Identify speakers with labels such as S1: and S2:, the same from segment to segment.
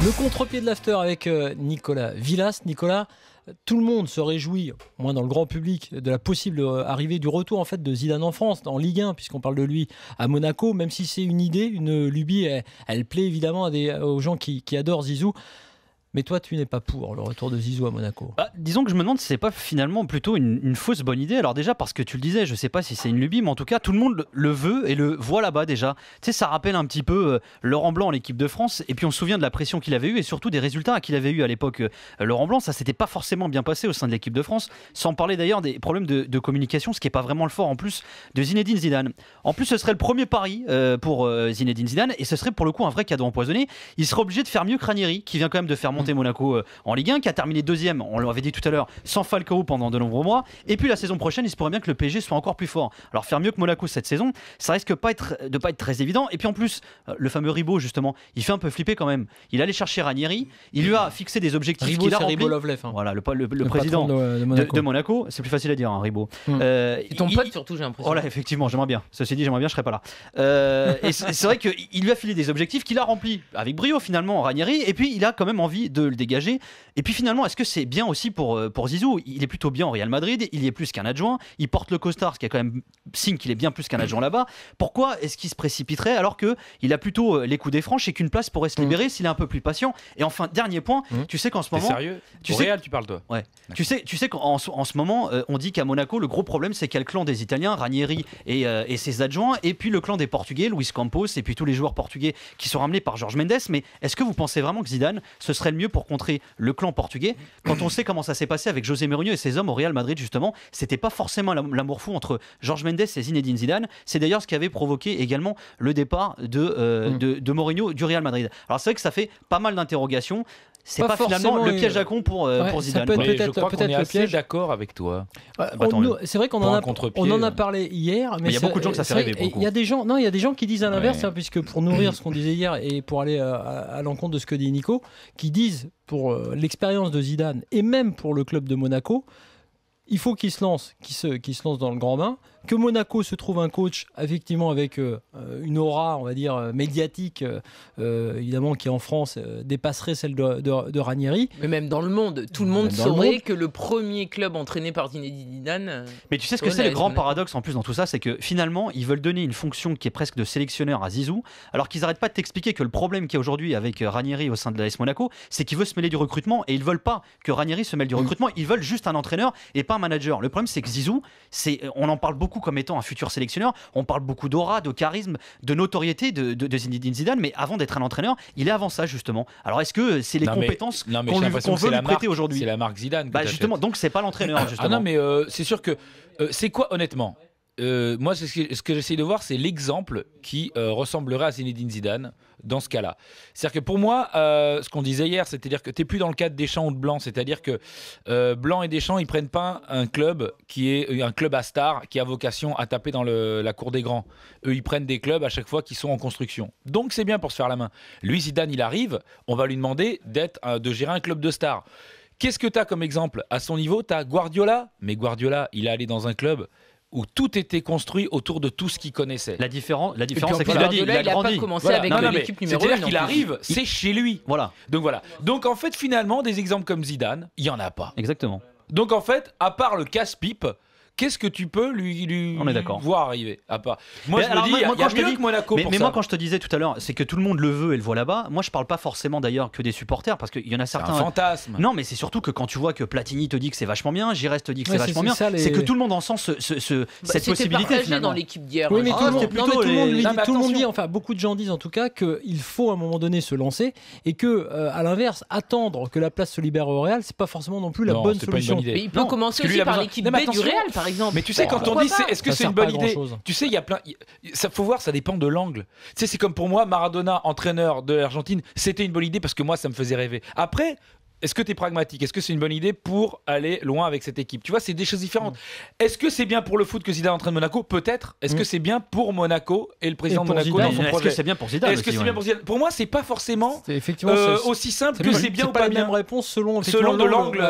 S1: Le contre-pied de l'after avec Nicolas Villas. Nicolas, tout le monde se réjouit, au moins dans le grand public, de la possible arrivée du retour en fait de Zidane en France, en Ligue 1, puisqu'on parle de lui à Monaco, même si c'est une idée, une lubie, elle plaît évidemment aux gens qui adorent Zizou. Mais toi, tu n'es pas pour le retour de Zizou à Monaco.
S2: Disons que je me demande si c'est pas finalement plutôt une fausse bonne idée. Alors déjà parce que tu le disais, je sais pas si c'est une lubie, mais en tout cas tout le monde le veut et le voit là-bas déjà. Tu sais, ça rappelle un petit peu Laurent Blanc en l'équipe de France. Et puis on se souvient de la pression qu'il avait eue et surtout des résultats qu'il avait eu à l'époque. Laurent Blanc, ça s'était pas forcément bien passé au sein de l'équipe de France. Sans parler d'ailleurs des problèmes de communication, ce qui est pas vraiment le fort en plus de Zinedine Zidane. En plus, ce serait le premier pari pour Zinedine Zidane et ce serait pour le coup un vrai cadeau empoisonné. Il serait obligé de faire mieux que Ranieri, qui vient quand même de faire monter Monaco en Ligue 1, qui a terminé deuxième, on l'avait dit tout à l'heure, sans Falcao pendant de nombreux mois. Et puis la saison prochaine, il se pourrait bien que le PSG soit encore plus fort. Alors faire mieux que Monaco cette saison, ça risque de pas être très évident. Et puis en plus, le fameux Ribot justement, il fait un peu flipper quand même. Il allait chercher Ranieri, il lui a fixé des objectifs
S1: Ribot,
S2: qu'il a
S1: c'est
S2: remplis.
S1: Ribot Lovelev, hein.
S2: Voilà, le président de Monaco. C'est plus facile à dire, hein, Ribot.
S3: C'est ton pote surtout, j'ai l'impression.
S2: Voilà, effectivement, j'aimerais bien. Ceci dit, j'aimerais bien, je serais pas là. Et c'est vrai qu'il lui a filé des objectifs qu'il a remplis avec brio finalement, Ranieri. Et puis il a quand même envie de le dégager. Et puis finalement, est-ce que c'est bien aussi pour Zizou? Il est plutôt bien au Real Madrid, il y est plus qu'un adjoint, il porte le costard, ce qui est quand même signe qu'il est bien plus qu'un adjoint là-bas. Pourquoi est-ce qu'il se précipiterait alors qu'il a plutôt les coups des franches et qu'une place pourrait se libérer s'il est un peu plus patient? Et enfin, dernier point, tu sais qu'en ce moment...
S4: T'es sérieux? Au Real, tu parles toi?
S2: Ouais. Tu sais qu'en ce moment, on dit qu'à Monaco, le gros problème, c'est qu'il y a le clan des Italiens, Ranieri et ses adjoints, et puis le clan des Portugais, Luis Campos, et puis tous les joueurs portugais qui sont ramenés par Jorge Mendes. Mais est-ce que vous pensez vraiment que Zidane, ce serait le mieux pour contrer le clan portugais? Quand on sait comment ça s'est passé avec José Mourinho et ses hommes au Real Madrid, justement, c'était pas forcément l'amour fou entre Jorge Mendes et Zinedine Zidane. C'est d'ailleurs ce qui avait provoqué également le départ de Mourinho du Real Madrid. Alors c'est vrai que ça fait pas mal d'interrogations. C'est pas finalement le piège à con pour Zidane.
S4: Je crois qu'on est assez d'accord avec toi.
S1: C'est vrai qu'on en a parlé hier, mais
S2: il y a beaucoup de gens que ça fait rêver.
S1: Il y a des gens qui disent à l'inverse, puisque pour nourrir ce qu'on disait hier et pour aller à l'encontre de ce que dit Nico, qui disent pour l'expérience de Zidane et même pour le club de Monaco, il faut qu'il se lance dans le grand bain, que Monaco se trouve un coach effectivement avec une aura, on va dire, médiatique, évidemment, qui en France dépasserait celle de Ranieri.
S3: Mais même dans le monde, tout le monde saurait que le premier club entraîné par Zinedine Zidane...
S2: Mais tu sais ce que c'est le grand paradoxe en plus dans tout ça, c'est que finalement, ils veulent donner une fonction qui est presque de sélectionneur à Zizou, alors qu'ils n'arrêtent pas de t'expliquer que le problème qu'il y a aujourd'hui avec Ranieri au sein de l'AS Monaco, c'est qu'il veut se mêler du recrutement, et ils veulent pas que Ranieri se mêle du recrutement, ils veulent juste un entraîneur et pas un manager. Le problème, c'est que Zizou, on en parle beaucoup comme étant un futur sélectionneur, on parle beaucoup d'aura, de charisme, de notoriété de Zinedine Zidane, mais avant d'être un entraîneur, il est avant ça justement. Alors est-ce que c'est les compétences qu'on veut lui prêter aujourd'hui?
S4: C'est la marque Zidane.
S2: Justement, donc c'est pas l'entraîneur justement.
S4: Ah non, mais c'est sûr que c'est quoi honnêtement? Moi, ce que j'essaie de voir, c'est l'exemple qui ressemblerait à Zinedine Zidane dans ce cas-là. C'est-à-dire que pour moi, ce qu'on disait hier, c'est-à-dire que tu n'es plus dans le cadre Deschamps ou de Blanc. C'est-à-dire que Blanc et Deschamps, ils ne prennent pas un club qui est un club à stars, qui a vocation à taper dans la cour des grands. Eux, ils prennent des clubs à chaque fois qui sont en construction. Donc, c'est bien pour se faire la main. Lui, Zidane, il arrive, on va lui demander de gérer un club de stars. Qu'est-ce que tu as comme exemple? À son niveau, tu as Guardiola. Mais Guardiola, il est allé dans un club où tout était construit autour de tout ce qu'il connaissait. La différence, c'est qu'il a dit, il a grandi.
S3: Pas commencé avec l'équipe numéro 1.
S4: C'est-à-dire qu'il arrive, c'est chez lui.
S2: Voilà.
S4: Donc en fait, finalement, des exemples comme Zidane, il n'y en a pas.
S2: Exactement.
S4: Donc en fait, à part le casse-pipe, qu'est-ce que tu peux lui voir arriver à part. Moi, je me dis, il y a mieux que Monaco pour ça.
S2: Mais moi, quand je te disais tout à l'heure, c'est que tout le monde le veut et le voit là-bas. Moi, je parle pas forcément d'ailleurs que des supporters, parce qu'il y en a certains...
S4: C'est un fantasme.
S2: Non, mais c'est surtout que quand tu vois que Platini te dit que c'est vachement bien, Giresse te dit que c'est vachement bien, c'est que tout le monde en sent cette possibilité finalement.
S3: Dans l'équipe d'hier.
S1: Oui, mais tout le monde dit, enfin beaucoup de gens disent en tout cas qu'il faut à un moment donné se lancer et que, à l'inverse, attendre que la place se libère au Real, c'est pas forcément non plus la bonne solution.
S3: Mais il peut commencer aussi par l'équipe B du Real, par exemple.
S4: Mais tu sais, quand on dit est-ce que c'est une bonne idée, tu sais, il y a plein, ça faut voir, ça dépend de l'angle. Tu sais, c'est comme pour moi, Maradona, entraîneur de l'Argentine, c'était une bonne idée parce que moi, ça me faisait rêver. Après, est-ce que tu es pragmatique? Est-ce que c'est une bonne idée pour aller loin avec cette équipe? Tu vois, c'est des choses différentes. Est-ce que c'est bien pour le foot que Zidane entraîne Monaco? Peut-être. Est-ce que c'est bien pour Monaco et le président de Monaco dans son projet?
S2: Est-ce que c'est bien pour Zidane?
S4: Est-ce que c'est bien pour Zidane? Pour moi, c'est pas forcément aussi simple que c'est bien ou
S1: pas
S4: pas
S1: la
S4: bien.
S1: même réponse selon
S4: l'angle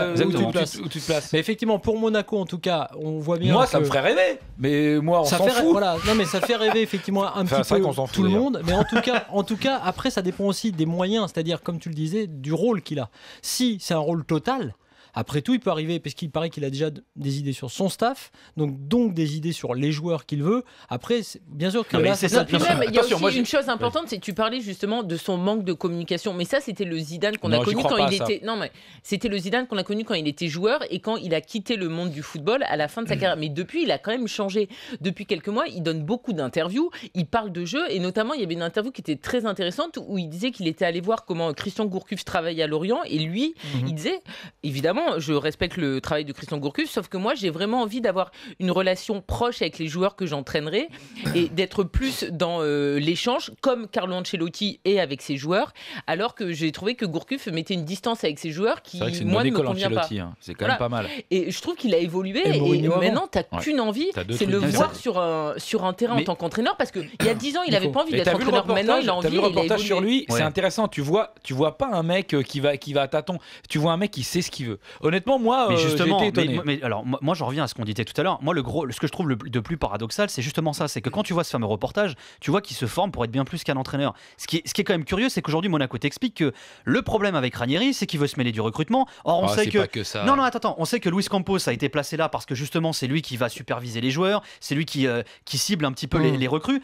S1: où
S4: tu te places.
S1: Mais effectivement, pour Monaco, en tout cas, on voit bien.
S4: Moi, ça me ferait rêver. Mais moi, on s'en fout.
S1: Voilà. Non, mais ça fait rêver effectivement un petit peu tout le monde. Mais en tout cas, après, ça dépend aussi des moyens, c'est-à-dire, comme tu le disais, du rôle qu'il a. Si c'est un rôle total, après tout, il peut arriver, parce qu'il paraît qu'il a déjà des idées sur son staff, donc des idées sur les joueurs qu'il veut. Après, bien sûr que là,
S3: c'est ça. Puis même, il y a aussi une chose importante, c'est que tu parlais justement de son manque de communication. Mais ça, c'était le Zidane qu'on a connu quand il était. Non, mais c'était le Zidane qu'on a connu quand il était joueur et quand il a quitté le monde du football à la fin de sa carrière. Mais depuis, il a quand même changé. Depuis quelques mois, il donne beaucoup d'interviews. Il parle de jeu et notamment, il y avait une interview qui était très intéressante où il disait qu'il était allé voir comment Christian Gourcuff travaillait à Lorient et lui, il disait, évidemment, je respecte le travail de Christian Gourcuff, sauf que moi, j'ai vraiment envie d'avoir une relation proche avec les joueurs que j'entraînerai et d'être plus dans l'échange, comme Carlo Ancelotti est avec ses joueurs, alors que j'ai trouvé que Gourcuff mettait une distance avec ses joueurs qui, moi, ne me convient pas.
S4: Hein. C'est quand même pas mal.
S3: Et je trouve qu'il a évolué et maintenant, tu n'as qu'une envie, c'est de le voir sur un terrain en tant qu'entraîneur, parce qu'il y a 10 ans, il n'avait pas envie d'être entraîneur. Maintenant, il a envie.
S4: T'as vu le reportage sur lui, c'est intéressant. Tu vois pas un mec qui va à tâtons. Tu vois un mec qui sait ce qu'il veut. Honnêtement, moi, j'ai été étonné.
S2: Mais alors, moi, j'en reviens à ce qu'on disait tout à l'heure. Moi, ce que je trouve de plus paradoxal, c'est justement ça. C'est que quand tu vois ce fameux reportage, tu vois qu'il se forme pour être bien plus qu'un entraîneur. Ce qui est quand même curieux, c'est qu'aujourd'hui, Monaco t'explique que le problème avec Ranieri, c'est qu'il veut se mêler du recrutement. Or, on sait que.
S4: Pas que ça.
S2: Non, attends. On sait que Luis Campos a été placé là parce que justement, c'est lui qui va superviser les joueurs. C'est lui qui cible un petit peu les recrues.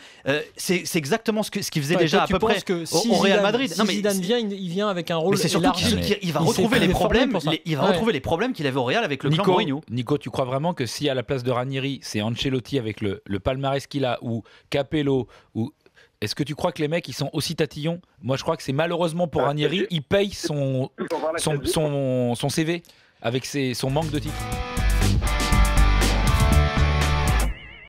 S2: C'est exactement ce qu'il faisait déjà à peu près au Real Madrid.
S1: Si Zidane vient, il vient avec un rôle.
S2: Mais c'est surtout qu'il va retrouver les problèmes. Il va retrouver les problèmes qu'il avait au Real avec le clan Mourinho.
S4: Nico, tu crois vraiment que si à la place de Ranieri, c'est Ancelotti avec le palmarès qu'il a, ou Capello, ou est-ce que tu crois que les mecs ils sont aussi tatillons? Moi, je crois que c'est malheureusement pour Ranieri, il paye son CV avec son manque de titres.